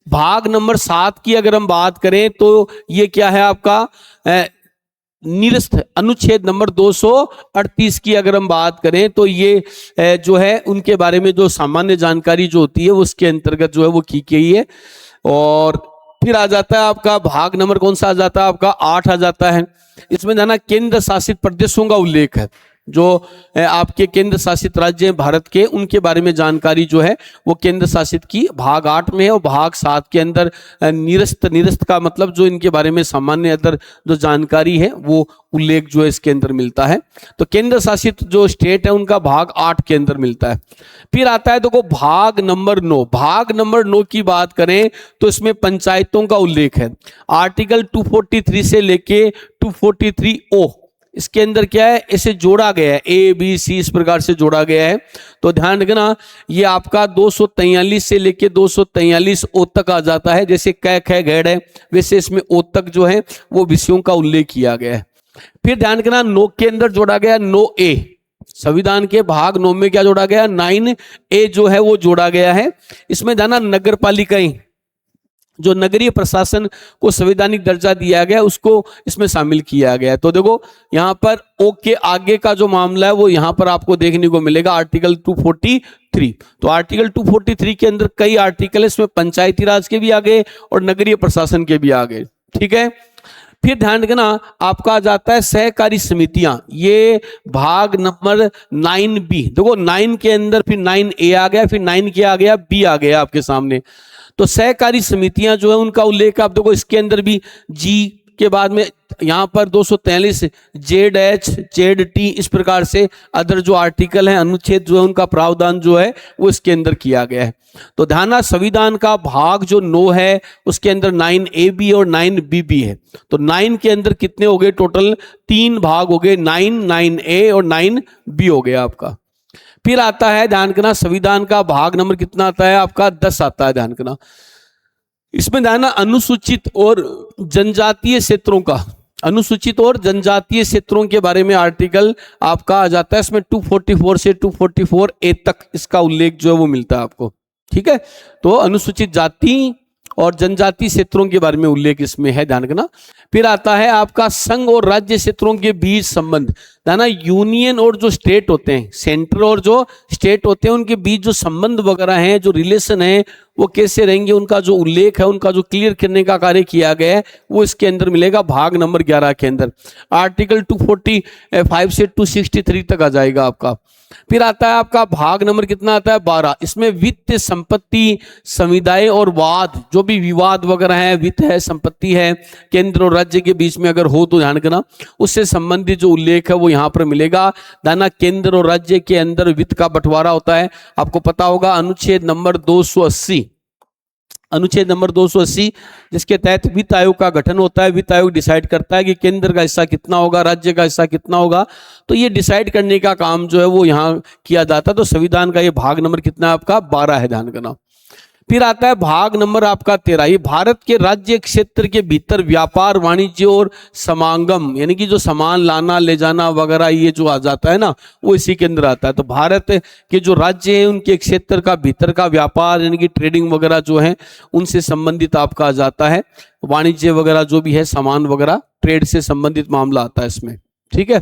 भाग नंबर 7 की अगर हम बात करें तो ये क्या है आपका निरस्त, अनुच्छेद नंबर 238 की अगर हम बात करें तो ये जो है उनके बारे में जो सामान्य जानकारी जो होती है उसके अंतर्गत जो है वो की गई है। और फिर आ जाता है आपका भाग नंबर कौन सा आ जाता है आपका 8 आ जाता है। इसमें जाना केंद्र शासित प्रदेशों का उल्लेख है, जो आपके केंद्र शासित राज्य हैं भारत के, उनके बारे में जानकारी जो है वो केंद्र शासित की भाग 8 में है। और भाग 7 के अंदर निरस्त का मतलब जो इनके बारे में सामान्य अदर जो जानकारी है वो उल्लेख जो है इसके अंदर मिलता है। तो केंद्र शासित जो स्टेट है उनका भाग 8 के अंदर मिलता है। फिर आता है देखो भाग नंबर 9। भाग नंबर 9 की बात करें तो इसमें पंचायतों का उल्लेख है, आर्टिकल 243 से लेके 243O इसके अंदर क्या है, इसे जोड़ा गया है, ए बी सी इस प्रकार से जोड़ा गया है। तो ध्यान रखना ये आपका 243 से लेके 243 ओ तक आ जाता है। जैसे कै ख घेड़ है वैसे इसमें ओ तक जो है वो विषयों का उल्लेख किया गया है। फिर ध्यान रखना नो के अंदर जोड़ा गया 9A, संविधान के भाग 9 में क्या जोड़ा गया, 9A जो है वो जोड़ा गया है। इसमें जाना नगर पालिकाएं, जो नगरीय प्रशासन को संवैधानिक दर्जा दिया गया उसको इसमें शामिल किया गया है। तो देखो यहाँ पर ओ के आगे का जो मामला है वो यहाँ पर आपको देखने को मिलेगा, आर्टिकल 243। तो आर्टिकल 243 के अंदर कई आर्टिकल है, इसमें पंचायती राज के भी आ गए और नगरीय प्रशासन के भी आ गए। ठीक है, फिर ध्यान रखना आपका आ जाता है सहकारी समितियां, ये भाग नंबर 9B। देखो 9 के अंदर फिर 9A आ गया, फिर 9 के आ गया B आ गया आपके सामने। तो सहकारी समितियां जो है उनका उल्लेख आप देखो इसके अंदर भी जी के बाद में यहाँ पर 243 ZH ZT इस प्रकार से अदर जो आर्टिकल है अनुच्छेद जो है उनका प्रावधान जो है वो इसके अंदर किया गया है। तो ध्यान, संविधान का भाग जो 9 है उसके अंदर 9AB और 9BB है। तो 9 के अंदर कितने हो गए, टोटल 3 भाग हो गए, 9, 9A और 9B हो गया आपका। फिर आता है ध्यान रखना संविधान का भाग नंबर कितना आता है आपका, 10 आता है। ध्यान रखना इसमें ध्यान अनुसूचित और जनजातीय क्षेत्रों का, अनुसूचित और जनजातीय क्षेत्रों के बारे में आर्टिकल आपका आ जाता है। इसमें 244 से 244A तक इसका उल्लेख जो है वो मिलता है आपको। ठीक है, तो अनुसूचित जाति और जनजातीय क्षेत्रों के बारे में उल्लेख इसमें है, ध्यान रखना। फिर आता है आपका संघ और राज्य क्षेत्रों के बीच संबंध, ना यूनियन और जो स्टेट होते हैं, सेंटर और जो स्टेट होते हैं उनके बीच जो संबंध वगैरह हैं, जो रिलेशन है वो कैसे रहेंगे, उनका जो उल्लेख है, उनका जो क्लियर करने का कार्य किया गया है वो इसके अंदर मिलेगा भाग नंबर 11 के अंदर। आर्टिकल 245 से 263 तक आ जाएगा आपका। फिर आता है आपका भाग नंबर कितना आता है, 12। इसमें वित्त, संपत्ति, समुदाय और वाद, जो भी विवाद वगैरह है, वित्त है, संपत्ति है, केंद्र और राज्य के बीच में अगर हो तो ध्यान रखना उससे संबंधित जो उल्लेख है वो यहाँ पर मिलेगा। दाना केंद्र और राज्य के अंदर वित्त का बंटवारा होता है, आपको पता होगा अनुच्छेद नंबर 280, अनुच्छेद नंबर 280 जिसके तहत वित्त आयोग का गठन होता है। वित्त आयोग डिसाइड करता है कि केंद्र का हिस्सा कितना होगा, राज्य का हिस्सा कितना होगा, तो ये डिसाइड करने का काम जो है वो यहाँ किया जाता है। तो संविधान का ये भाग नंबर कितना है आपका, 12 है, ध्यान रखना। फिर आता है भाग नंबर आपका 13। ये भारत के राज्य क्षेत्र के भीतर व्यापार, वाणिज्य और समागम, यानी कि जो सामान लाना ले जाना वगैरह ये जो आ जाता है ना वो इसी के अंदर आता है। तो भारत के जो राज्य है उनके क्षेत्र का भीतर का व्यापार यानी कि ट्रेडिंग वगैरह जो है उनसे संबंधित आपका आ जाता है। वाणिज्य वगैरह जो भी है सामान वगैरह ट्रेड से संबंधित मामला आता है इसमें। ठीक है,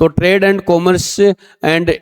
तो ट्रेड एंड कॉमर्स एंड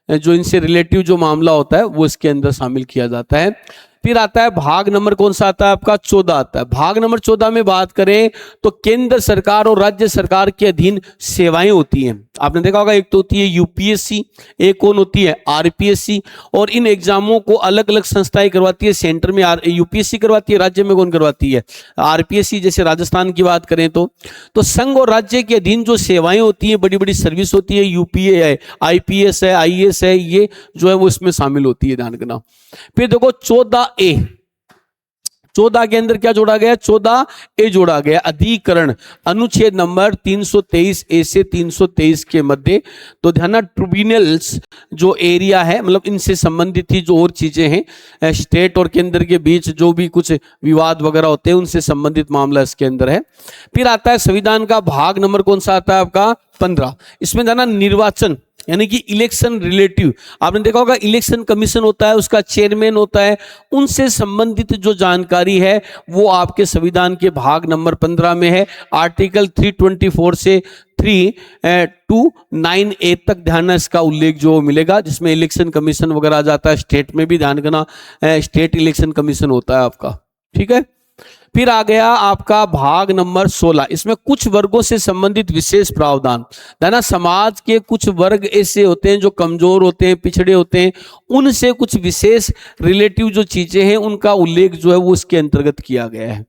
जो इनसे रिलेटिव जो मामला होता है वो इसके अंदर शामिल किया जाता है। फिर आता है भाग नंबर कौन सा आता है आपका, 14 आता है। भाग नंबर 14 में बात करें तो केंद्र सरकार और राज्य सरकार के अधीन सेवाएं होती हैं। आपने देखा होगा एक तो होती है यूपीएससी, एक कौन होती है आरपीएससी, और इन एग्जामों को अलग अलग संस्थाएं करवाती है। सेंटर में यूपीएससी करवाती है, राज्य में कौन करवाती है, आरपीएससी। जैसे राजस्थान की बात करें तो संघ और राज्य के अधीन जो सेवाएं होती है, बड़ी बड़ी सर्विस होती है, यूपीए है, आईपीएस है, आईएएस है, ये जो है वो इसमें शामिल होती है, ध्यान रखना। फिर देखो 14A, 14 के अंदर क्या जोड़ा गया, 14A जोड़ा गया, अधिकरण, अनुच्छेद नंबर 323A से 323 के मध्य। तो ध्यान, ट्रिब्यूनल्स जो एरिया है मतलब इनसे संबंधित ही जो और चीजें हैं, स्टेट और केंद्र के बीच जो भी कुछ विवाद वगैरह होते हैं उनसे संबंधित मामला इसके अंदर है। फिर आता है संविधान का भाग नंबर कौन सा आता है आपका, 15। इसमें जाना निर्वाचन यानी कि इलेक्शन रिलेटिव, आपने देखा होगा इलेक्शन कमीशन होता है, उसका चेयरमैन होता है, उनसे संबंधित जो जानकारी है वो आपके संविधान के भाग नंबर 15 में है। आर्टिकल 324 से 329A तक ध्यान इसका उल्लेख जो मिलेगा, जिसमें इलेक्शन कमीशन वगैरह आ जाता है। स्टेट में भी ध्यान रखना स्टेट इलेक्शन कमीशन होता है आपका। ठीक है, फिर आ गया आपका भाग नंबर 16। इसमें कुछ वर्गों से संबंधित विशेष प्रावधान, ना समाज के कुछ वर्ग ऐसे होते हैं जो कमजोर होते हैं, पिछड़े होते हैं, उनसे कुछ विशेष रिलेटिव जो चीजें हैं उनका उल्लेख जो है वो इसके अंतर्गत किया गया है।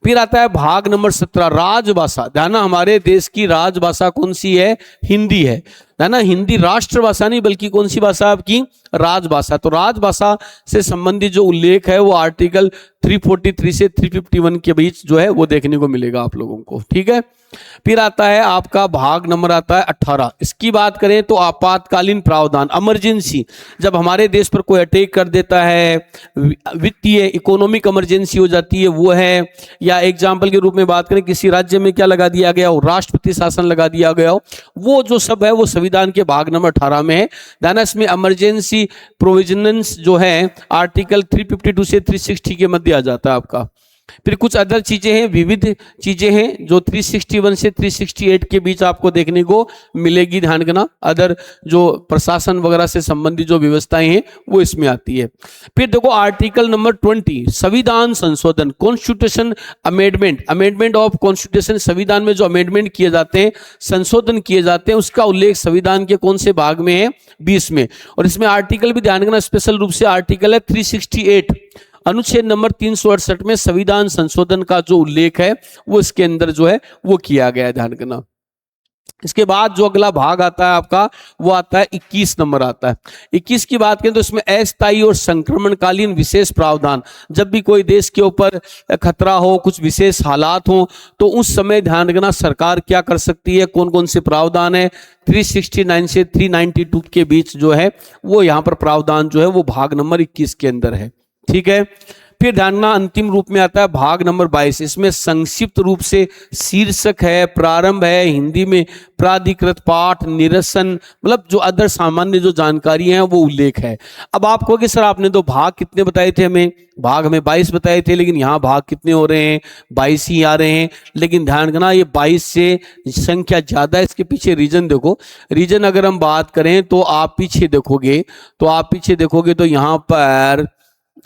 फिर आता है भाग नंबर 17, राजभाषा। ध्यान, हमारे देश की राजभाषा कौन सी है, हिंदी है। है ना। हिंदी राष्ट्रभाषा नहीं बल्कि कौन सी भाषा आपकी, राजभाषा। तो राजभाषा से संबंधित जो उल्लेख है वो आर्टिकल 343 से 351 के बीच जो है वो देखने को मिलेगा आप लोगों को, ठीक है। फिर आता है आपका भाग नंबर आता है 18। इसकी बात करें तो आपातकालीन प्रावधान, इमरजेंसी, जब हमारे देश पर कोई अटैक कर देता है, वित्तीय इकोनॉमिक इमरजेंसी हो जाती है वो है, या एग्जाम्पल के रूप में बात करें किसी राज्य में क्या लगा दिया गया हो, राष्ट्रपति शासन लगा दिया गया हो, वो जो सब है वो संविधान के भाग नंबर 18 में है। दाना इसमें इमरजेंसी प्रोविजनल्स जो है आर्टिकल 352 से 360 के मध्य आ जाता है आपका। फिर कुछ अदर चीजें हैं, विविध चीजें हैं जो 361 से 368 के बीच आपको देखने को मिलेगी, ध्यान रखना। अदर जो प्रशासन वगैरह से संबंधित जो व्यवस्थाएं हैं वो इसमें आती है। फिर देखो आर्टिकल नंबर 20 संविधान संशोधन, constitution amendment, amendment of constitution, संविधान में जो अमेंडमेंट किए जाते हैं, संशोधन किए जाते हैं, उसका उल्लेख संविधान के कौन से भाग में है, 20 में। और इसमें आर्टिकल भी ध्यान रखना, स्पेशल रूप से आर्टिकल है 368, अनुच्छेद नंबर 368 में संविधान संशोधन का जो उल्लेख है वो इसके अंदर जो है वो किया गया है, ध्यान रखना। इसके बाद जो अगला भाग आता है आपका वो आता है 21 नंबर आता है। 21 की बात करें तो इसमें अस्थायी और संक्रमणकालीन विशेष प्रावधान, जब भी कोई देश के ऊपर खतरा हो, कुछ विशेष हालात हो, तो उस समय ध्यान रखना सरकार क्या कर सकती है, कौन कौन से प्रावधान है। 369 से 392 के बीच जो है वो यहाँ पर प्रावधान जो है वो भाग नंबर 21 के अंदर है, ठीक है। फिर ध्यान रखना अंतिम रूप में आता है भाग नंबर 22। इसमें संक्षिप्त रूप से शीर्षक है, प्रारंभ है, हिंदी में प्राधिकृत पाठ, निरसन, मतलब जो अदर सामान्य जो जानकारी है वो उल्लेख है। अब आप कहोगे सर आपने तो भाग कितने बताए थे, हमें भाग हमें 22 बताए थे, लेकिन यहाँ भाग कितने हो रहे हैं, 22 ही आ रहे हैं। लेकिन ध्यान रखना ये 22 से संख्या ज्यादा है, इसके पीछे रीजन देखो। रीजन अगर हम बात करें तो आप पीछे देखोगे तो यहाँ पर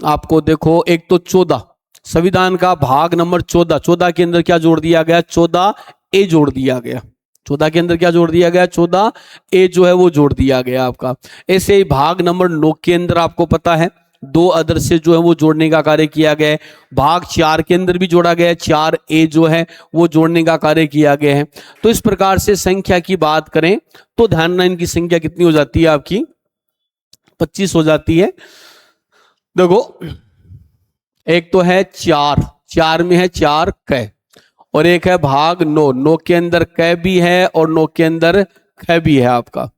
आपको देखो एक तो 14 संविधान का भाग नंबर 14 के अंदर क्या जोड़ दिया गया, 14A जोड़ दिया गया। 14 के अंदर क्या जोड़ दिया गया, 14A जो है वो जोड़ दिया गया आपका। ऐसे ही भाग नंबर 9 के अंदर आपको पता है 2 अदर से जो है वो जोड़ने का कार्य किया गया है। भाग 4 के अंदर भी जोड़ा गया है, 4A जो है वो जोड़ने का कार्य किया गया है। तो इस प्रकार से संख्या की बात करें तो ध्यान रखना इनकी संख्या कितनी हो जाती है आपकी, 25 हो जाती है। देखो एक तो है 4 में है 4 क, और एक है भाग 9 के अंदर क भी है और 9 के अंदर ख भी है आपका।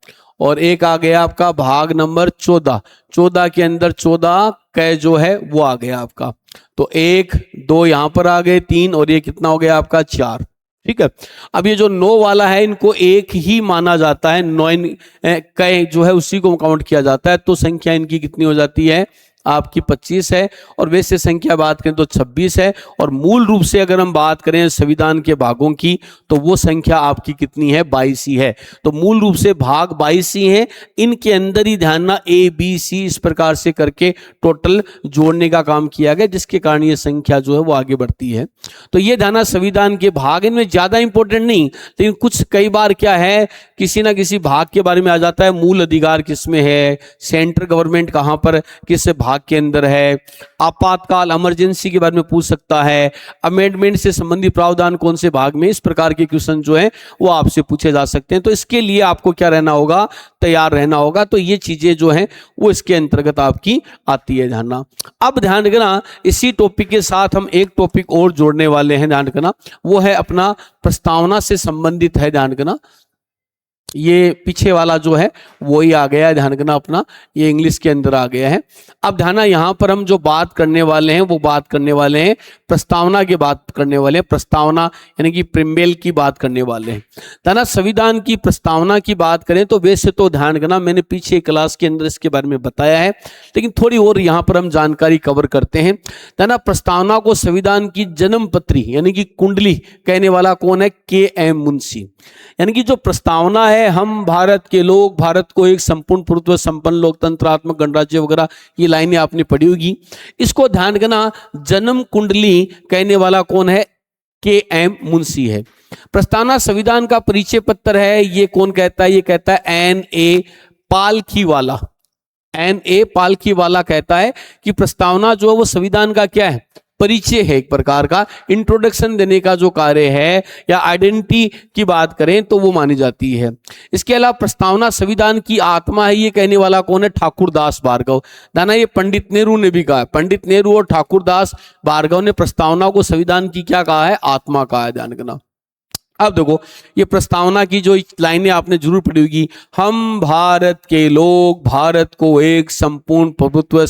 और एक आ गया आपका भाग नंबर 14 के अंदर 14 क जो है वो आ गया आपका। तो 1 2 यहां पर आ गए 3, और ये कितना हो गया आपका 4, ठीक है। अब ये जो 9 वाला है इनको एक ही माना जाता है, 9 क जो है उसी को काउंट किया जाता है। तो संख्या इनकी कितनी हो जाती है आपकी 25 है। और वैसे संख्या बात करें तो 26 है। और मूल रूप से अगर हम बात करें संविधान के भागों की तो वो संख्या आपकी कितनी है, 22 ही है। तो मूल रूप से भाग 22 ही है। इनके अंदर ही ध्यान ना ABC इस प्रकार से करके टोटल जोड़ने का काम किया गया, जिसके कारण ये संख्या जो है वो आगे बढ़ती है। तो ये ध्यान संविधान के भाग, इनमें ज्यादा इंपॉर्टेंट नहीं, लेकिन कुछ कई बार क्या है किसी ना किसी भाग के बारे में आ जाता है, मूल अधिकार किसमें है, सेंट्रल गवर्नमेंट कहां पर किस भाग के अंदर है, आपातकाल इमरजेंसी के बारे में पूछ सकता है, अमेंडमेंट से संबंधित प्रावधान कौन से भाग में, इस प्रकार के क्वेश्चन जो है वो आपसे पूछे जा सकते हैं। तो इसके लिए आपको क्या रहना होगा, तैयार रहना होगा। तो ये चीजें जो है वो इसके अंतर्गत आपकी आती है, ध्यान रखना। अब ध्यान रखना इसी टॉपिक के साथ हम एक टॉपिक और जोड़ने वाले हैं, ध्यान रखना, वो है अपना प्रस्तावना से संबंधित है, ध्यान रखना। ये पीछे वाला जो है वो ही आ गया है, ध्यान रखना अपना, ये इंग्लिश के अंदर आ गया है। अब ध्यान यहाँ पर हम जो बात करने वाले हैं वो बात करने वाले हैं प्रस्तावना की बात करने वाले हैं, प्रस्तावना यानी कि प्रीम्बेल की बात करने वाले हैं। ध्यान संविधान की प्रस्तावना की बात करें तो वैसे तो ध्यान रखना मैंने पीछे क्लास के अंदर इसके बारे में बताया है, लेकिन थोड़ी और यहाँ पर हम जानकारी कवर करते हैं। ध्यान प्रस्तावना को संविधान की जन्म पत्री यानी कि कुंडली कहने वाला कौन है, KM मुंशी। यानी कि जो प्रस्तावना है, हम भारत के लोग, भारत को एक संपूर्ण प्रभुत्व संपन्न लोकतंत्रात्मक गणराज्य वगैरह ये लाइनें आपने पढ़ी होगी। इसको ध्यान रखना जन्म कुंडली कहने वाला कौन है, KM मुंशी है। प्रस्तावना संविधान का परिचय पत्र है, ये कौन कहता है, ये कहता है NA पालखीवाला। NA पालखीवाला कहता है कि प्रस्तावना जो है वो संविधान का क्या है, परिचय है, एक प्रकार का इंट्रोडक्शन देने का जो कार्य है, या आइडेंटिटी की बात करें तो वो मानी जाती है। इसके अलावा प्रस्तावना संविधान की आत्मा है, ये कहने वाला कौन है? ठाकुर दास भार्गव। दाना ये पंडित नेहरू ने भी कहा, पंडित नेहरू और ठाकुर दास भार्गव ने प्रस्तावना को संविधान की क्या कहा है? आत्मा कहा है, ध्यान रखना। अब देखो ये प्रस्तावना की जो लाइनें आपने जरूर पढ़ी होगी, हम भारत के लोग भारत को एक संपूर्ण प्रभुत्व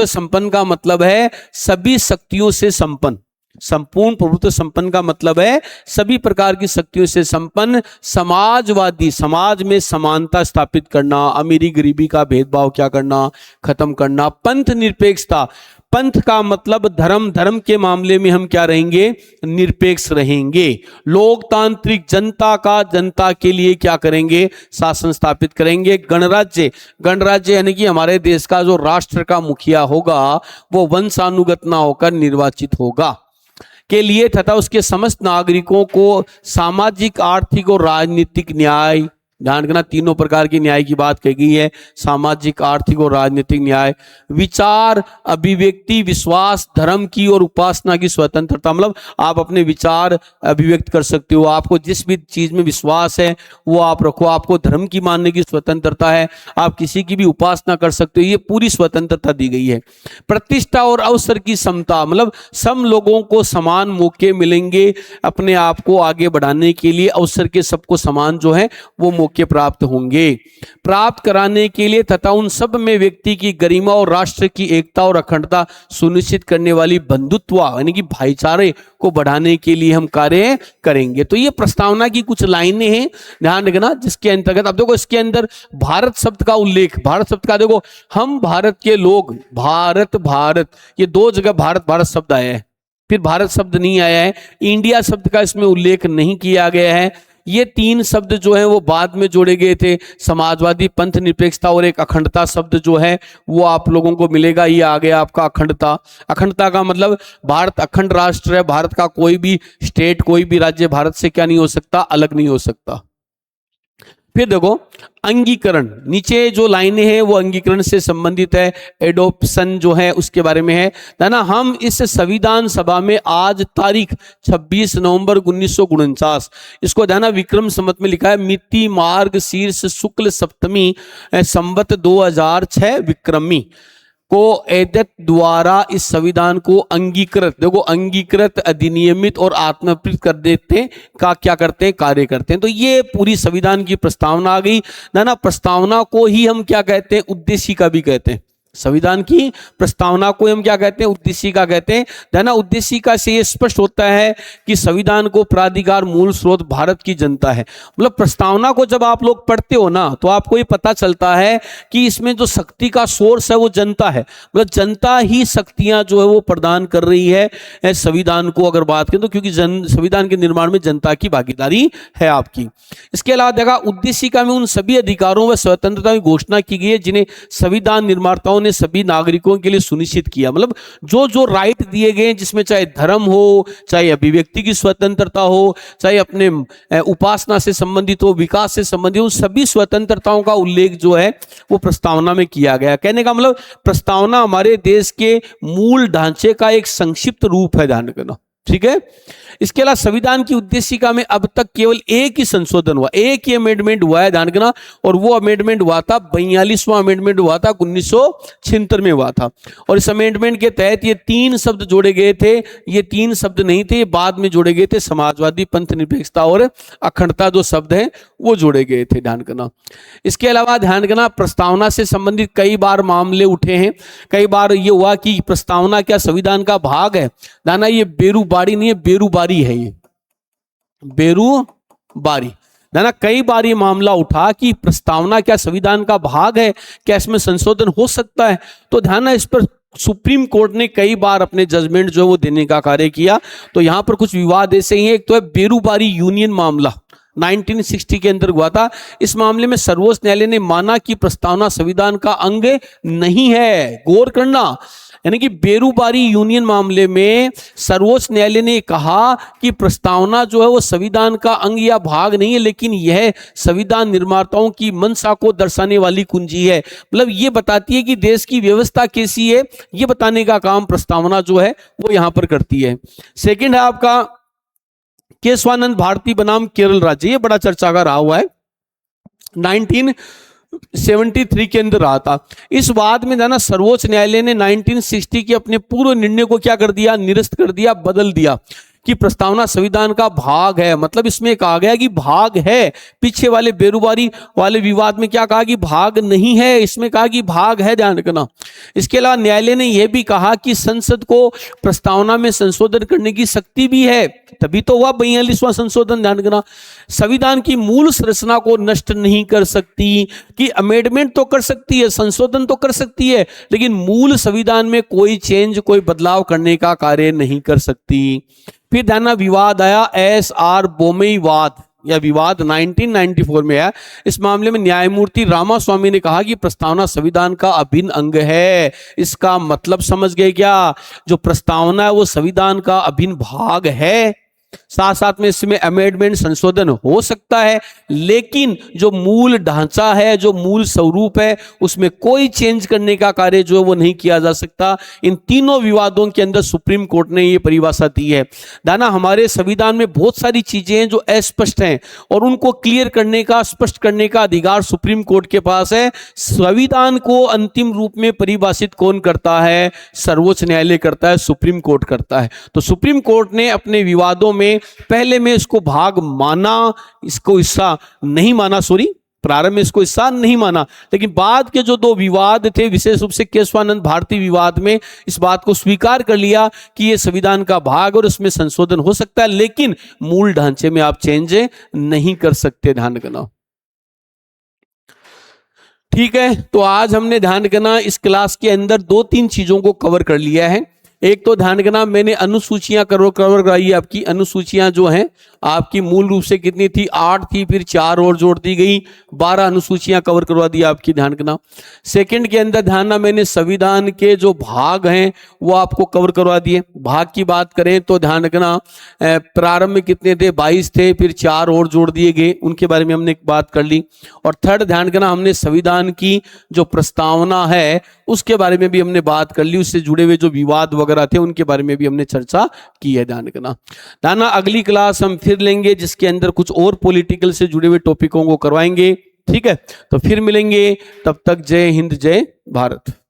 संपन्न का मतलब है सभी शक्तियों से संपन्न। संपूर्ण प्रभुत्व संपन्न का मतलब है सभी प्रकार की शक्तियों से संपन्न, समाजवादी, समाज में समानता स्थापित करना, अमीरी गरीबी का भेदभाव क्या करना, खत्म करना, पंथ निरपेक्षता, पंथ का मतलब धर्म, धर्म के मामले में हम क्या रहेंगे? निरपेक्ष रहेंगे। लोकतांत्रिक, जनता का जनता के लिए क्या करेंगे? शासन स्थापित करेंगे। गणराज्य, गणराज्य यानी कि हमारे देश का जो राष्ट्र का मुखिया होगा वो वंशानुगत ना होकर निर्वाचित होगा के लिए, तथा उसके समस्त नागरिकों को सामाजिक, आर्थिक और राजनीतिक न्याय, ध्यान रखना तीनों प्रकार के न्याय की बात कही गई है, सामाजिक, आर्थिक और राजनीतिक न्याय, विचार, अभिव्यक्ति, विश्वास, धर्म की और उपासना की स्वतंत्रता, मतलब आप अपने विचार अभिव्यक्त कर सकते हो, आपको जिस भी चीज में विश्वास है वो आप रखो, आपको धर्म की मानने की स्वतंत्रता है, आप किसी की भी उपासना कर सकते हो, ये पूरी स्वतंत्रता दी गई है। प्रतिष्ठा और अवसर की समता, मतलब सम लोगों को समान मौके मिलेंगे अपने आप को आगे बढ़ाने के लिए, अवसर के सबको समान जो है वो मौके प्राप्त होंगे प्राप्त कराने के लिए, तथा उन सब में व्यक्ति की गरिमा और राष्ट्र की एकता और अखंडता सुनिश्चित करने वाली बंधुत्व यानी कि भाईचारे को बढ़ाने के लिए हम कार्य करेंगे। तो ये प्रस्तावना की कुछ लाइनें हैं, ध्यान रखना, जिसके अंतर्गत अब देखो इसके अंदर भारत शब्द का उल्लेख, भारत शब्द का देखो, हम भारत के लोग, भारत भारत ये दो जगह भारत भारत शब्द आया है, फिर भारत शब्द नहीं आया है, इंडिया शब्द का इसमें उल्लेख नहीं किया गया है। ये तीन शब्द जो है वो बाद में जोड़े गए थे, समाजवादी, पंथ निरपेक्षता और एक अखंडता शब्द जो है वो आप लोगों को मिलेगा। ये आ गया आपका अखंडता। अखंडता का मतलब भारत अखंड राष्ट्र है, भारत का कोई भी स्टेट, कोई भी राज्य भारत से क्या नहीं हो सकता? अलग नहीं हो सकता। फिर देखो अंगीकरण, नीचे जो लाइनें हैं वो अंगीकरण से संबंधित है, एडोप्शन जो है उसके बारे में है ना। हम इस संविधान सभा में आज तारीख 26 नवंबर 1949, इसको ध्यान विक्रम संवत में लिखा है, मिति मार्ग शीर्ष शुक्ल सप्तमी संवत 2006 विक्रमी को एदत द्वारा इस संविधान को अंगीकृत, देखो अंगीकृत, अधिनियमित और आत्मकृत कर देते का क्या करते हैं? कार्य करते हैं। तो ये पूरी संविधान की प्रस्तावना आ गई ना। प्रस्तावना को ही हम क्या कहते हैं? उद्देशिका भी कहते हैं। संविधान की प्रस्तावना को हम क्या कहते हैं? उद्देशिका कहते हैं ना। उद्देशिका से ये स्पष्ट होता है कि संविधान को प्राधिकार मूल स्रोत भारत की जनता है। मतलब प्रस्तावना को जब आप लोग पढ़ते हो ना तो आपको ये पता चलता है कि इसमें जो शक्ति का सोर्स है वो जनता है, मतलब जनता ही शक्तियां जो है वो प्रदान कर रही है संविधान को अगर बात करें तो, क्योंकि संविधान के निर्माण में जनता की भागीदारी है आपकी। इसके अलावा देखा उद्देशिका में उन सभी अधिकारों व स्वतंत्रता की घोषणा की गई है जिन्हें संविधान निर्माताओं ने सभी नागरिकों के लिए सुनिश्चित किया। मतलब जो जो राइट दिए गए जिसमें चाहे धर्म हो, चाहे अभिव्यक्ति की स्वतंत्रता हो, चाहे अपने उपासना से संबंधित हो, विकास से संबंधित हो, सभी स्वतंत्रताओं का उल्लेख जो है वो प्रस्तावना में किया गया। कहने का मतलब प्रस्तावना हमारे देश के मूल ढांचे का एक संक्षिप्त रूप है, ध्यान रखना, ठीक है। इसके अलावा संविधान की उद्देशिका में अब तक केवल एक ही संशोधन हुआ, एक ही अमेंडमेंट हुआ है, ध्यान रखना, और वो अमेंडमेंट हुआ था 42वां अमेंडमेंट हुआ था 1976 में हुआ था। और इस अमेंडमेंट के तहत ये तीन शब्द जोड़े गए थे, ये तीन शब्द नहीं थे, ये बाद में जोड़े गए थे, समाजवादी, पंथ निरपेक्षता और अखंडता जो शब्द हैं वो जोड़े गए थे, ध्यान रखना। इसके अलावा ध्यान रखना प्रस्तावना से संबंधित कई बार मामले उठे हैं। कई बार ये हुआ कि प्रस्तावना क्या संविधान का भाग है? दाना ये बेरूबारी नहीं है, बेरूबारी है, ये बेरूबारी ना। कई बार ये मामला उठा कि प्रस्तावना क्या संविधान का भाग है, क्या इसमें संशोधन हो सकता है? तो ध्यान इस पर सुप्रीम कोर्ट ने कई बार अपने जजमेंट जो है वो देने का कार्य किया। तो यहां पर कुछ विवाद ऐसे ही है। एक तो है बेरूबारी यूनियन मामला 1960 के अंदर हुआ था। इस मामले में सर्वोच्च न्यायालय ने माना कि प्रस्तावना संविधान का अंग नहीं है। गौर करना, यानी कि बेरूबारी यूनियन मामले में सर्वोच्च न्यायालय ने कहा कि प्रस्तावना जो है वो संविधान का अंग या भाग नहीं है, लेकिन यह संविधान निर्माताओं की मंशा को दर्शाने वाली कुंजी है। मतलब ये बताती है कि देश की व्यवस्था कैसी है, ये बताने का काम प्रस्तावना जो है वो यहां पर करती है। सेकंड है आपका केशवानंद भारती बनाम केरल राज्य, ये बड़ा चर्चा का रहा हुआ है, 1973 के अंदर रहा था। इस बात में जाना सर्वोच्च न्यायालय ने 1960 के अपने पूर्व निर्णय को क्या कर दिया, निरस्त कर दिया, बदल दिया कि प्रस्तावना संविधान का भाग है। मतलब इसमें कहा गया कि भाग है, पीछे वाले बेरूबारी वाले विवाद में क्या कहा कि भाग नहीं है, इसमें कहा कि भाग है, ध्यान रखना। इसके अलावा न्यायालय ने यह भी कहा कि संसद को प्रस्तावना में संशोधन करने की शक्ति भी है, तभी तो हुआ 42वां संशोधन, ध्यान रखना। संविधान की मूल संरचना को नष्ट नहीं कर सकती, कि अमेंडमेंट तो कर सकती है, संशोधन तो कर सकती है, लेकिन मूल संविधान में कोई चेंज, कोई बदलाव करने का कार्य नहीं कर सकती। फिर ध्यान, विवाद आया एस.आर. बोमई वाद या विवाद 1994 में है। इस मामले में न्यायमूर्ति रामास्वामी ने कहा कि प्रस्तावना संविधान का अभिन्न अंग है। इसका मतलब समझ गए क्या, जो प्रस्तावना है वो संविधान का अभिन्न भाग है, साथ साथ में इसमें अमेंडमेंट संशोधन हो सकता है, लेकिन जो मूल ढांचा है, जो मूल स्वरूप है, उसमें कोई चेंज करने का कार्य जो है वो नहीं किया जा सकता। इन तीनों विवादों के अंदर सुप्रीम कोर्ट ने ये परिभाषा दी है। दाना, हमारे संविधान में बहुत सारी चीजें हैं जो अस्पष्ट हैं और उनको क्लियर करने का, स्पष्ट करने का अधिकार सुप्रीम कोर्ट के पास है। संविधान को अंतिम रूप में परिभाषित कौन करता है, सर्वोच्च न्यायालय करता है, सुप्रीम कोर्ट करता है। तो सुप्रीम कोर्ट ने अपने विवादों में पहले में इसको भाग माना, इसको हिस्सा नहीं माना, प्रारंभ में इसको हिस्सा नहीं माना, लेकिन बाद के जो दो विवाद थे, विशेष रूप से केशवानंद भारती विवाद में इस बात को स्वीकार कर लिया कि यह संविधान का भाग और इसमें संशोधन हो सकता है, लेकिन मूल ढांचे में आप चेंज नहीं कर सकते, ध्यान रखना। ठीक है, तो आज हमने ध्यान रखना इस क्लास के अंदर 2-3 चीजों को कवर कर लिया है। एक तो ध्यान रखना, मैंने अनुसूचियां कवर कराई। आपकी अनुसूचियां जो हैं आपकी मूल रूप से कितनी थी, 8 थी, फिर 4 और जोड़ दी गई, 12 अनुसूचियां कवर करवा दी आपकी, ध्यान रखना। सेकंड के अंदर ध्यान रखना, मैंने संविधान के जो भाग हैं वो आपको कवर करवा दिए। भाग की बात करें तो ध्यान रखना, प्रारंभ में कितने थे, 22 थे, फिर 4 और जोड़ दिए गए, उनके बारे में हमने बात कर ली। और थर्ड ध्यान रखना, हमने संविधान की जो प्रस्तावना है उसके बारे में भी हमने बात कर ली, उससे जुड़े हुए जो विवाद वगैरह थे उनके बारे में भी हमने चर्चा की है, ध्यान रखना। दाना, अगली क्लास हम फिर लेंगे जिसके अंदर कुछ और पॉलिटिकल से जुड़े हुए टॉपिकों को करवाएंगे। ठीक है, तो फिर मिलेंगे, तब तक जय हिंद, जय भारत।